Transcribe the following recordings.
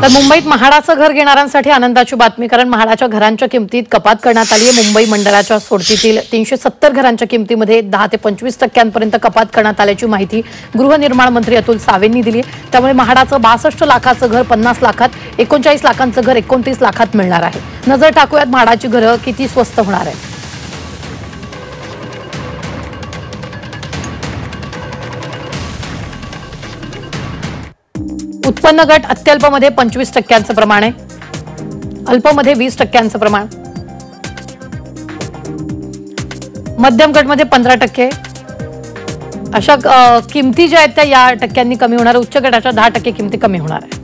तर मुंबईत म्हाडाचं घर घेणाऱ्यांसाठी आनंदाची बातमी, कारण म्हाडाच्या घरांच्या किमतीत कपात करण्यात आली आहे। मुंबई मंडळाच्या सोडतीतील 370 घरांच्या किमतीमध्ये 10 ते 25% कपात करण्यात आल्याची माहिती गृहनिर्माण मंत्री अतुल सावेंनी दिली आहे। त्यामुळे म्हाडाचं 62 लाखाचं घर 50 लाखात, 39 लाखांचं घर 29 लाखात मिळणार आहे। नजर टाकूयात म्हाडाची घरं किती स्वस्त होणार आहे। उत्पन्न गट अत्यल्पमध्ये 25% प्रमाण आहे, अल्पमध्ये 20% प्रमाण, मध्यम गटमध्ये 15%, अशा किमती ज्या आहेत त्या या टक्क्यांनी कमी होणार। उच्च गटाच्या 10% किमती कमी होणार आहे।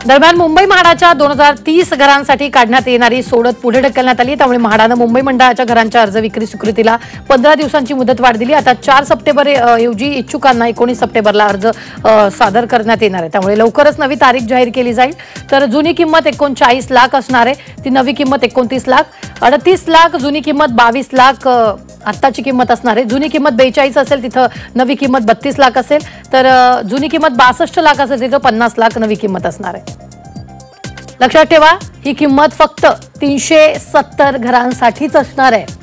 दरम्यान मुंबई म्हाडाच्या 2030 घरांसाठी काढण्यात येणारी सोडत पुढे ढकलण्यात आली। त्यामुळे म्हाडानं मुंबई मंडळाच्या घरांच्या अर्ज विक्री स्वीकृतीला 15 दिवसांची मुदत वाढ दिली। आता 4 सप्टेंबर ऐवजी इच्छुकांना 19 सप्टेंबरला अर्ज सादर करण्यात येणार आहे। त्यामुळे लवकरच नवी तारीख जाहीर केली जाईल। तर जुनी किंमत 39 लाख असणार आहे, ती नवी किंमत 29 लाख, 38 लाख जुनी किंमत, 22 लाख आत्ताची किंमत असणार आहे। जुनी किंमत 42 असेल तिथं नवी किंमत 32 लाख असेल, तर जुनी किंमत 62 लाख असेल तिथं 50 लाख नवी किंमत असणार आहे। लक्षात ठेवा, ही किंमत फक्त 370 घरांसाठीच असणार आहे।